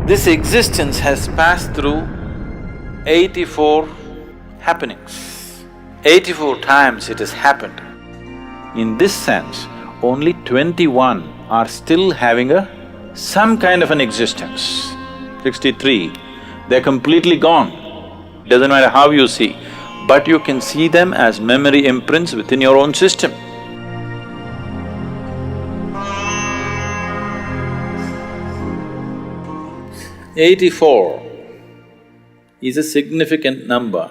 This existence has passed through 84 happenings. 84 times it has happened. In this sense, only 21 are still having some kind of an existence. 63, they're completely gone. Doesn't matter how you see, but you can see them as memory imprints within your own system. "84 is a significant number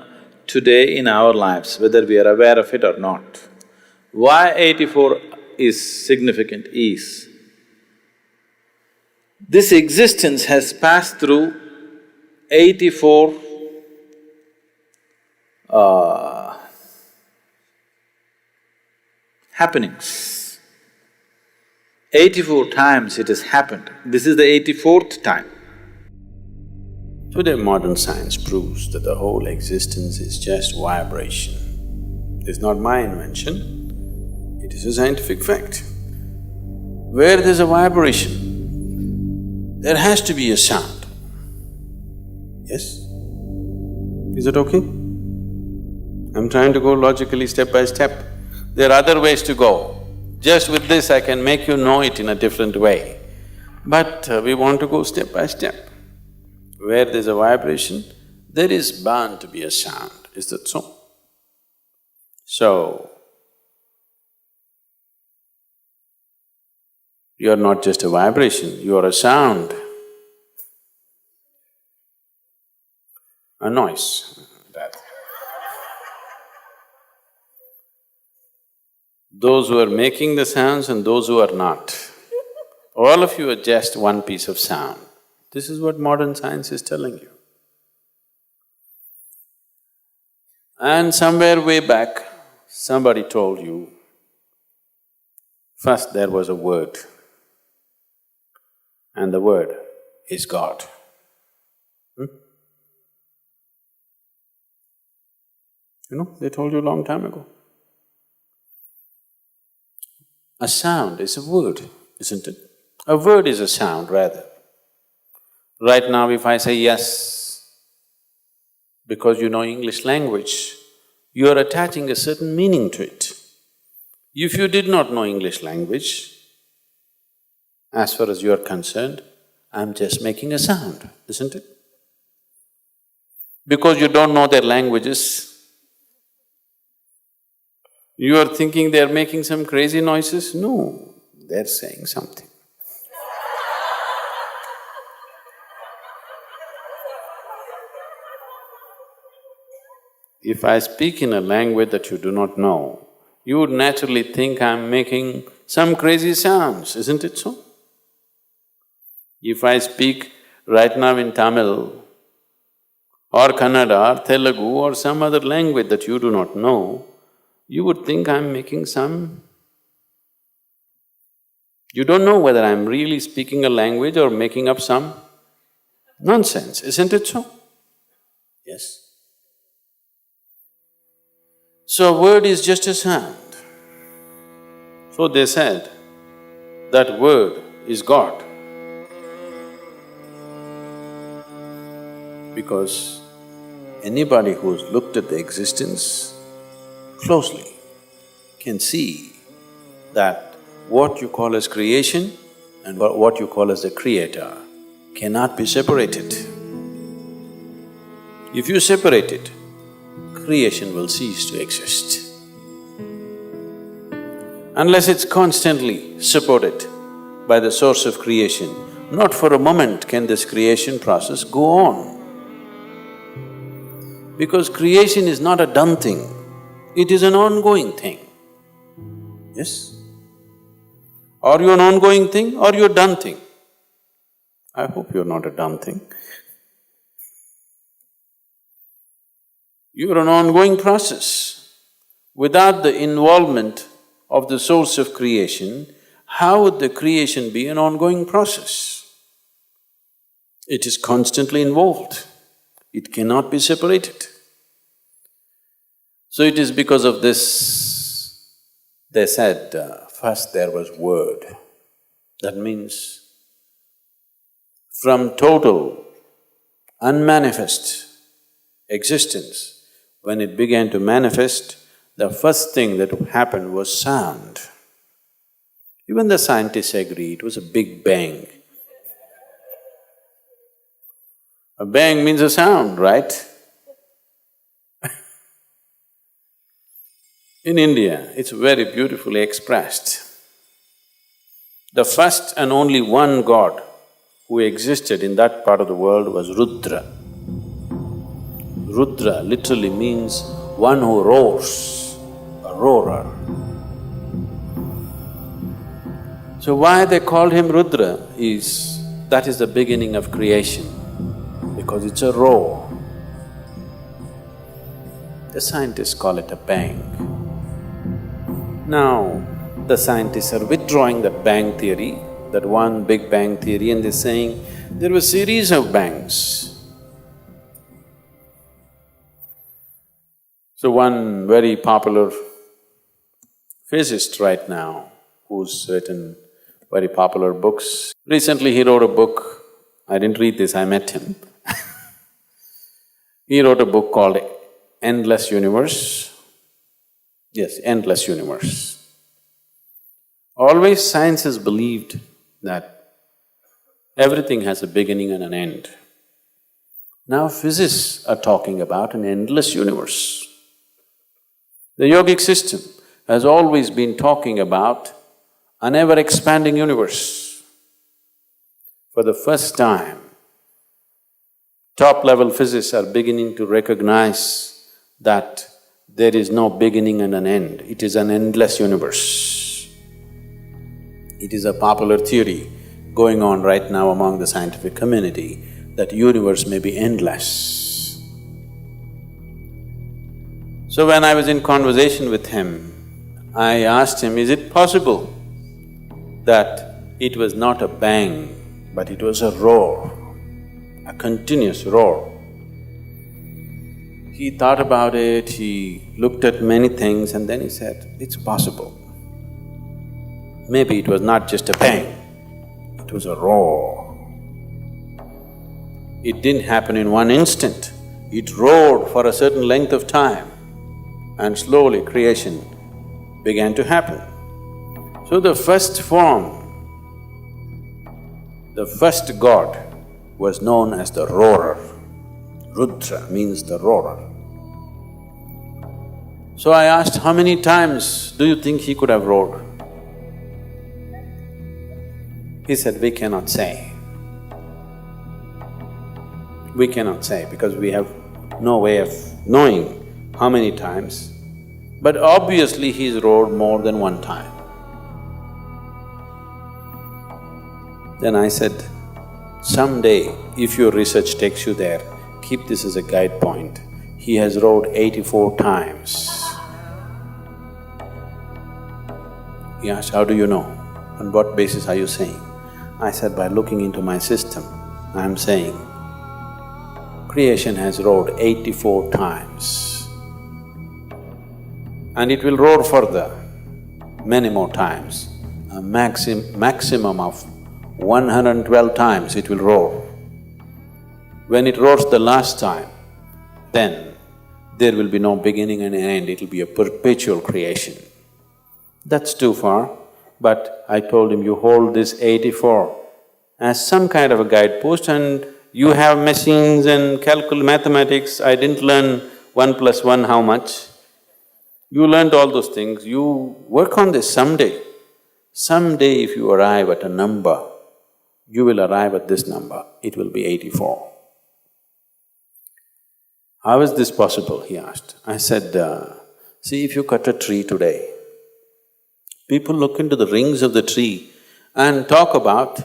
today in our lives, whether we are aware of it or not. Why 84 is significant is, this existence has passed through 84 happenings. 84 times it has happened. This is the 84th time. Today modern science proves that the whole existence is just vibration. It's not my invention, it is a scientific fact. Where there's a vibration, there has to be a sound. Yes? Is it okay? I'm trying to go logically step by step. There are other ways to go. Just with this I can make you know it in a different way. But we want to go step by step. Where there's a vibration, there is bound to be a sound, is that so? So, you're not just a vibration, you are a sound, a noise, rather. Those who are making the sounds and those who are not, all of you are just one piece of sound. This is what modern science is telling you. And somewhere way back, somebody told you, first there was a word, and the word is God. You know, they told you a long time ago. A sound is a word, isn't it? A word is a sound, rather. Right now if I say yes, because you know English language, you are attaching a certain meaning to it. If you did not know English language, as far as you are concerned, I'm just making a sound, isn't it? Because you don't know their languages, you are thinking they're making some crazy noises? No, they're saying something. If I speak in a language that you do not know, you would naturally think I'm making some crazy sounds, isn't it so? If I speak right now in Tamil or Kannada or Telugu or some other language that you do not know, you would think I'm making some… You don't know whether I'm really speaking a language or making up some nonsense, isn't it so? Yes. So word is just a sound. So they said that word is God. Because anybody who's looked at the existence closely can see that what you call as creation and what you call as the creator cannot be separated. If you separate it, creation will cease to exist. Unless it's constantly supported by the source of creation, not for a moment can this creation process go on. Because creation is not a done thing, it is an ongoing thing. Yes? Are you an ongoing thing or you're a done thing? I hope you're not a done thing. You're an ongoing process. Without the involvement of the source of creation, how would the creation be an ongoing process? It is constantly involved, it cannot be separated. So it is because of this, they said, first there was word. That means from total, unmanifest existence, when it began to manifest, the first thing that happened was sound. Even the scientists agree it was a big bang. A bang means a sound, right? In India, it's very beautifully expressed. The first and only one god who existed in that part of the world was Rudra. Rudra literally means one who roars, a roarer. So why they called him Rudra is, that is the beginning of creation, because it's a roar. The scientists call it a bang. Now, the scientists are withdrawing that bang theory, that one big bang theory, and they're saying there were a series of bangs. So one very popular physicist right now, who's written very popular books, recently he wrote a book, I didn't read this, I met him he wrote a book called Endless Universe. Yes, Endless Universe. Always science has believed that everything has a beginning and an end. Now physicists are talking about an endless universe. The yogic system has always been talking about an ever-expanding universe. For the first time, top-level physicists are beginning to recognize that there is no beginning and an end, it is an endless universe. It is a popular theory going on right now among the scientific community that universe may be endless. So when I was in conversation with him, I asked him, is it possible that it was not a bang, but it was a roar, a continuous roar? He thought about it, he looked at many things and then he said, it's possible. Maybe it was not just a bang, it was a roar. It didn't happen in one instant, it roared for a certain length of time and slowly creation began to happen. So the first form, the first god was known as the roarer. Rudra means the roarer. So I asked, how many times do you think he could have roared? He said, we cannot say. We cannot say because we have no way of knowing how many times, but obviously he's roared more than one time. Then I said, someday if your research takes you there, keep this as a guide point. He has roared 84 times. He asked, how do you know? On what basis are you saying? I said, by looking into my system, I'm saying, creation has roared 84 times. And it will roar further, many more times. A maximum of 112 times it will roar. When it roars the last time, then there will be no beginning and end, it'll be a perpetual creation. That's too far, but I told him, you hold this 84 as some kind of a guidepost and you have machines and mathematics. I didn't learn 1 plus 1 how much. You learned all those things, you work on this someday. Someday if you arrive at a number, you will arrive at this number, it will be 84. How is this possible, he asked. I said, see, if you cut a tree today, people look into the rings of the tree and talk about,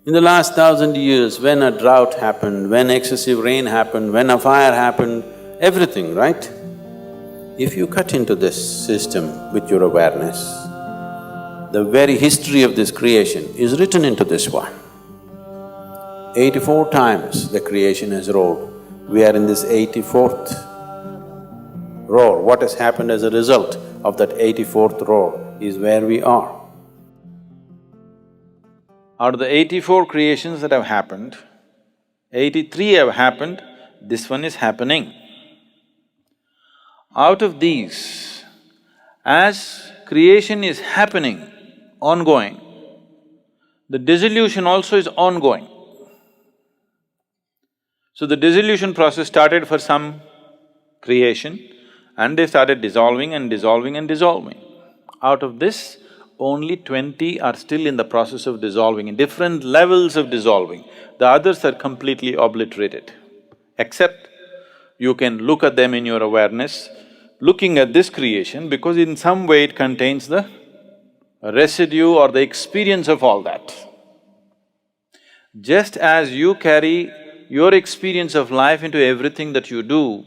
in the last 1,000 years, when a drought happened, when excessive rain happened, when a fire happened, everything, right? If you cut into this system with your awareness, the very history of this creation is written into this one. 84 times the creation has roared. We are in this 84th roar. What has happened as a result of that 84th roar is where we are. Out of the 84 creations that have happened, 83 have happened, this one is happening. Out of these, as creation is happening, ongoing, the dissolution also is ongoing. So the dissolution process started for some creation and they started dissolving and dissolving and dissolving. Out of this, only 20 are still in the process of dissolving, in different levels of dissolving. The others are completely obliterated. Except you can look at them in your awareness, looking at this creation because in some way it contains the residue or the experience of all that. Just as you carry your experience of life into everything that you do,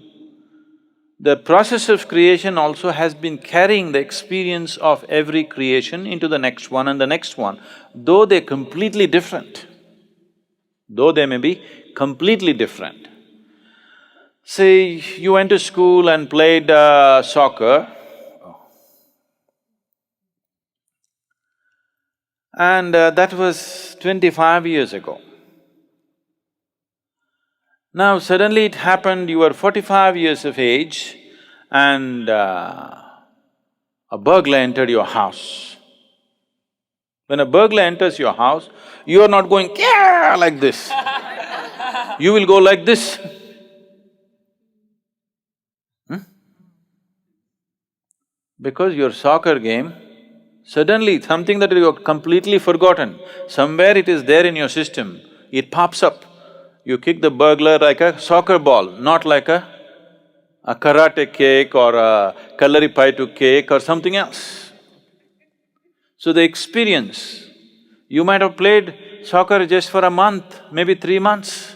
the process of creation also has been carrying the experience of every creation into the next one and the next one, though they're completely different. Though they may be completely different. Say, you went to school and played soccer, and that was 25 years ago. Now suddenly it happened, you were 45 years of age and a burglar entered your house. When a burglar enters your house, you are not going "Kya!" like this. You will go like this. Because your soccer game, suddenly something that you have completely forgotten, somewhere it is there in your system, it pops up. You kick the burglar like a soccer ball, not like a karate kick or a kalaripaitu kick or something else. So the experience, you might have played soccer just for a month, maybe 3 months,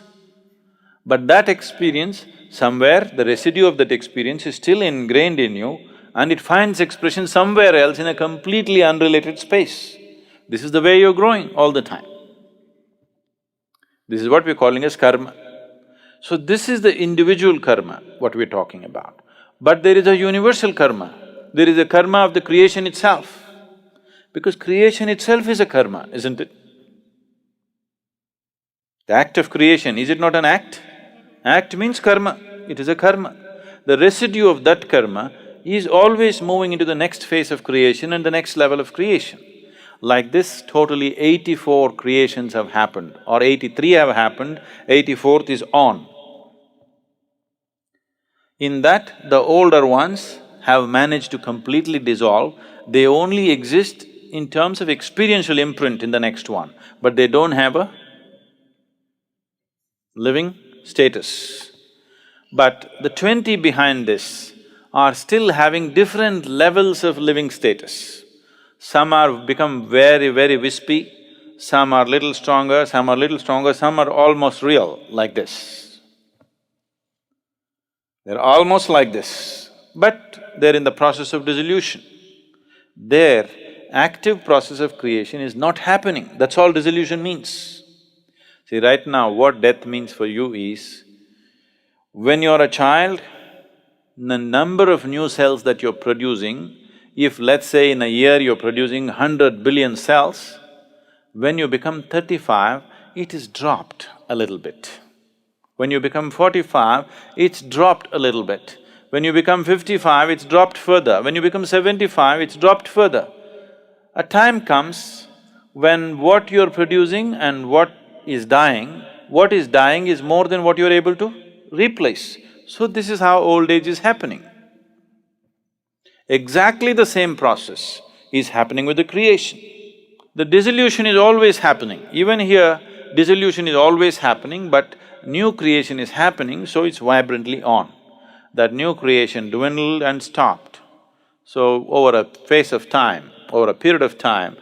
but that experience, somewhere the residue of that experience is still ingrained in you and it finds expression somewhere else in a completely unrelated space. This is the way you're growing all the time. This is what we're calling as karma. So this is the individual karma, what we're talking about. But there is a universal karma, there is a karma of the creation itself. Because creation itself is a karma, isn't it? The act of creation, is it not an act? Act means karma, it is a karma. The residue of that karma is always moving into the next phase of creation and the next level of creation. Like this, totally 84 creations have happened or 83 have happened, 84th is on. In that, the older ones have managed to completely dissolve, they only exist in terms of experiential imprint in the next one, but they don't have a living status. But the 20 behind this are still having different levels of living status. Some are become very, very wispy, some are little stronger, some are little stronger, some are almost real, like this. They're almost like this, but they're in the process of dissolution. Their active process of creation is not happening, that's all dissolution means. See, right now what death means for you is, when you're a child, the number of new cells that you're producing, if let's say in a year you're producing 100 billion cells, when you become 35, it is dropped a little bit. When you become 45, it's dropped a little bit. When you become 55, it's dropped further. When you become 75, it's dropped further. A time comes when what you're producing and what is dying is more than what you're able to replace. So this is how old age is happening. Exactly the same process is happening with the creation. The dissolution is always happening. Even here, dissolution is always happening, but new creation is happening, so it's vibrantly on. That new creation dwindled and stopped. So over a phase of time, over a period of time,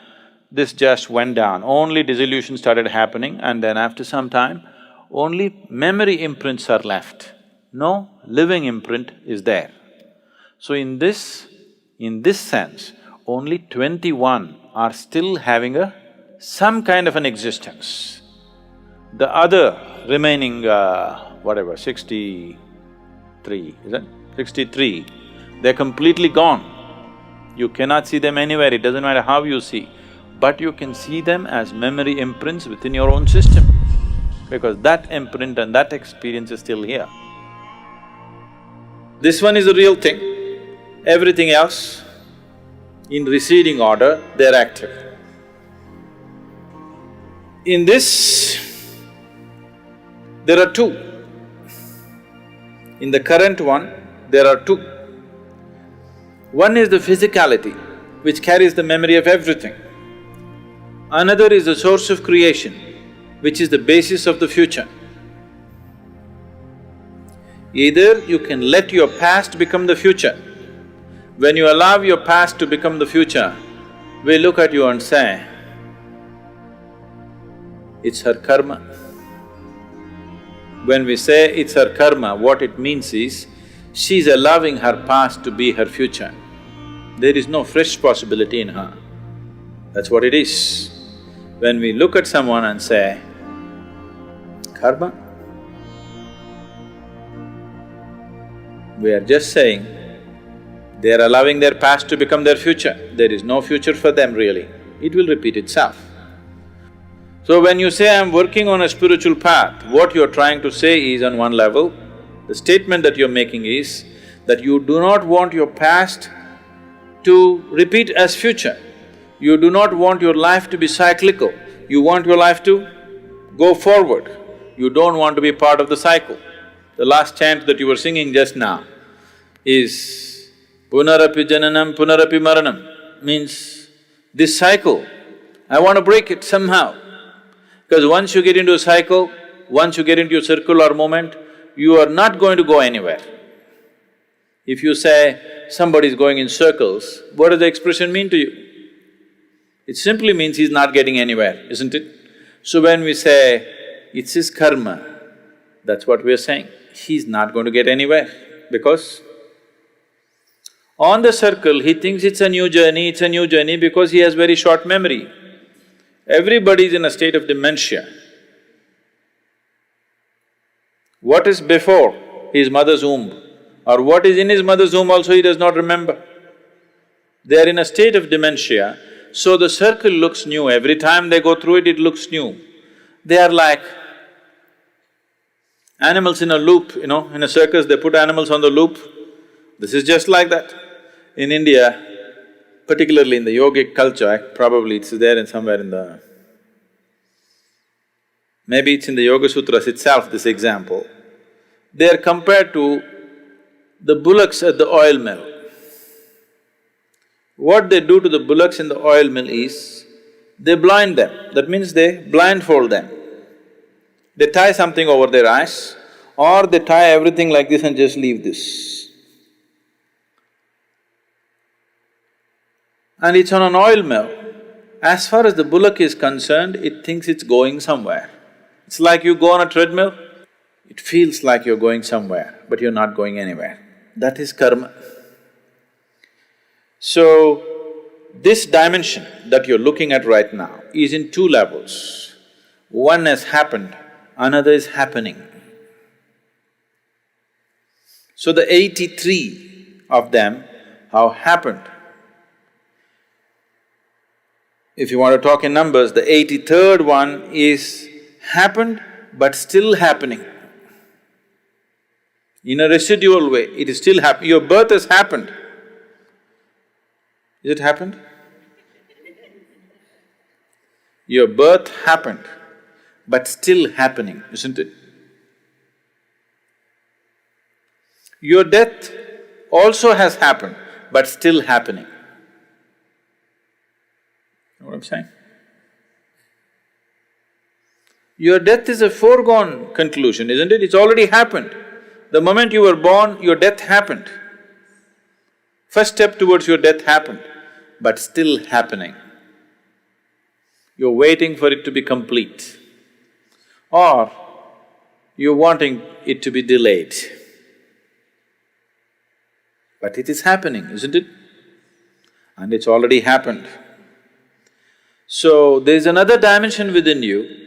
this just went down. Only dissolution started happening and then after some time, only memory imprints are left. No living imprint is there. So in this sense, only 21 are still having some kind of an existence. The other remaining, 63, is it? 63, they're completely gone. You cannot see them anywhere, it doesn't matter how you see. but you can see them as memory imprints within your own system, because that imprint and that experience is still here. This one is the real thing. Everything else, in receding order, they're active. In this, there are two. In the current one, there are two. One is the physicality, which carries the memory of everything. Another is the source of creation, which is the basis of the future. Either you can let your past become the future. When you allow your past to become the future, we look at you and say, it's her karma. When we say it's her karma, what it means is, she's allowing her past to be her future. There is no fresh possibility in her. That's what it is. When we look at someone and say, karma, we are just saying, they are allowing their past to become their future. There is no future for them really. It will repeat itself. So when you say, I'm working on a spiritual path, what you're trying to say is, on one level, the statement that you're making is that you do not want your past to repeat as future. You do not want your life to be cyclical. You want your life to go forward. You don't want to be part of the cycle. The last chant that you were singing just now is Punarapi Jananam Punarapi Maranam, means this cycle, I want to break it somehow. Because once you get into a cycle, once you get into a circular moment, you are not going to go anywhere. If you say somebody is going in circles, what does the expression mean to you? It simply means he's not getting anywhere, isn't it? So when we say, it's his karma, that's what we're saying. He's not going to get anywhere because on the circle, he thinks it's a new journey because he has very short memory. Everybody is in a state of dementia. What is before his mother's womb or what is in his mother's womb also he does not remember. They are in a state of dementia, so the circle looks new. Every time they go through it, it looks new. They are like animals in a loop, in a circus they put animals on the loop. This is just like that. In India, particularly in the yogic culture, probably it's there in somewhere in the… maybe it's in the Yoga Sutras itself, this example. They are compared to the bullocks at the oil mill. What they do to the bullocks in the oil mill is, they blind them, that means they blindfold them. They tie something over their eyes or they tie everything like this and just leave this. And it's on an oil mill. As far as the bullock is concerned, it thinks it's going somewhere. It's like you go on a treadmill, it feels like you're going somewhere, but you're not going anywhere. That is karma. So, this dimension that you're looking at right now is in two levels. One has happened, another is happening. So the 83 of them have happened. If you want to talk in numbers, the 83rd one is happened but still happening. In a residual way, it is still happening. Your birth has happened. Is it happened? Your birth happened, but still happening, isn't it? Your death also has happened, but still happening. You know what I'm saying? Your death is a foregone conclusion, isn't it? It's already happened. The moment you were born, your death happened. First step towards your death happened, but still happening. You're waiting for it to be complete, or you're wanting it to be delayed. But it is happening, isn't it? And it's already happened. So, there's another dimension within you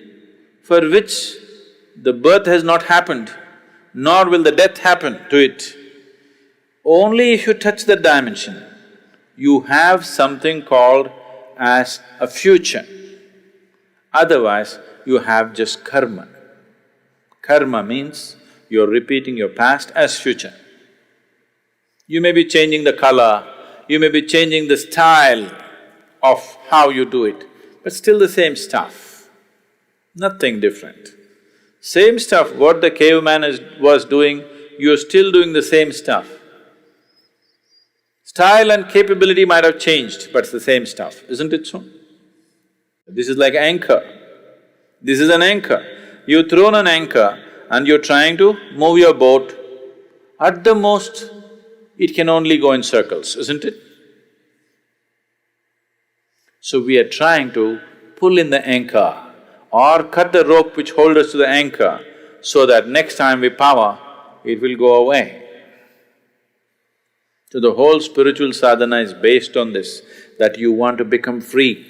for which the birth has not happened, nor will the death happen to it. Only if you touch that dimension, you have something called as a future. Otherwise, you have just karma. Karma means you're repeating your past as future. You may be changing the color, you may be changing the style of how you do it, but still the same stuff, nothing different. Same stuff, what the caveman was doing, you're still doing the same stuff. Style and capability might have changed, but it's the same stuff, isn't it so? This is like anchor. This is an anchor. You've thrown an anchor and you're trying to move your boat. At the most, it can only go in circles, isn't it? So we are trying to pull in the anchor or cut the rope which holds us to the anchor so that next time we power, it will go away. So the whole spiritual sadhana is based on this, that you want to become free.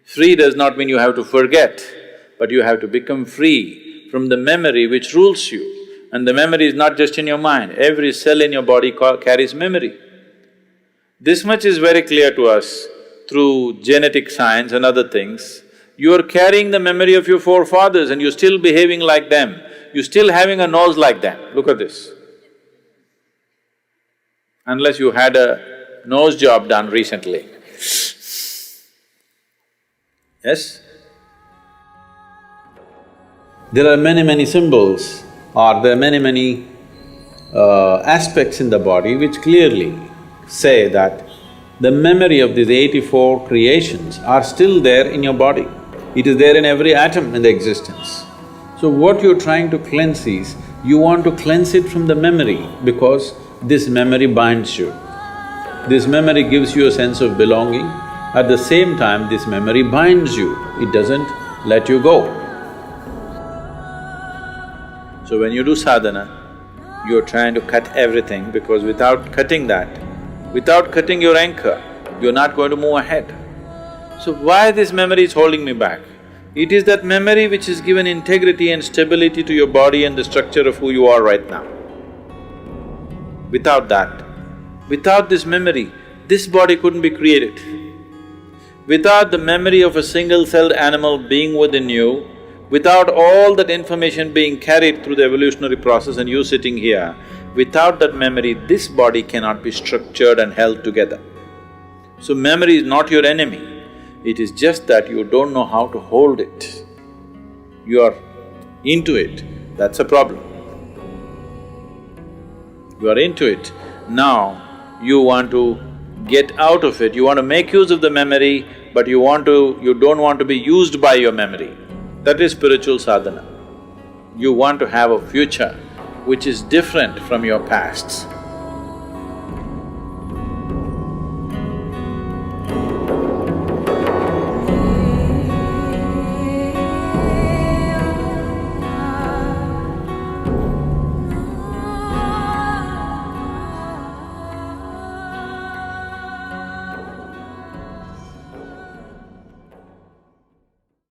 Free does not mean you have to forget, but you have to become free from the memory which rules you. And the memory is not just in your mind, every cell in your body carries memory. This much is very clear to us through genetic science and other things. You are carrying the memory of your forefathers and you're still behaving like them, you're still having a nose like them, look at this. Unless you had a nose job done recently. Yes? There are many symbols or there are many aspects in the body which clearly say that the memory of these 84 creations are still there in your body. It is there in every atom in the existence. So what you're trying to cleanse is, you want to cleanse it from the memory because this memory binds you. This memory gives you a sense of belonging, at the same time this memory binds you, it doesn't let you go. So when you do sadhana, you're trying to cut everything because without cutting that, without cutting your anchor, you're not going to move ahead. So why this memory is holding me back? It is that memory which has given integrity and stability to your body and the structure of who you are right now. Without that, without this memory, this body couldn't be created. Without the memory of a single-celled animal being within you, without all that information being carried through the evolutionary process and you sitting here, without that memory, this body cannot be structured and held together. So memory is not your enemy, it is just that you don't know how to hold it. You are into it, that's a problem. You are into it, now you want to get out of it, you want to make use of the memory, but you don't want to be used by your memory. That is spiritual sadhana. You want to have a future which is different from your pasts.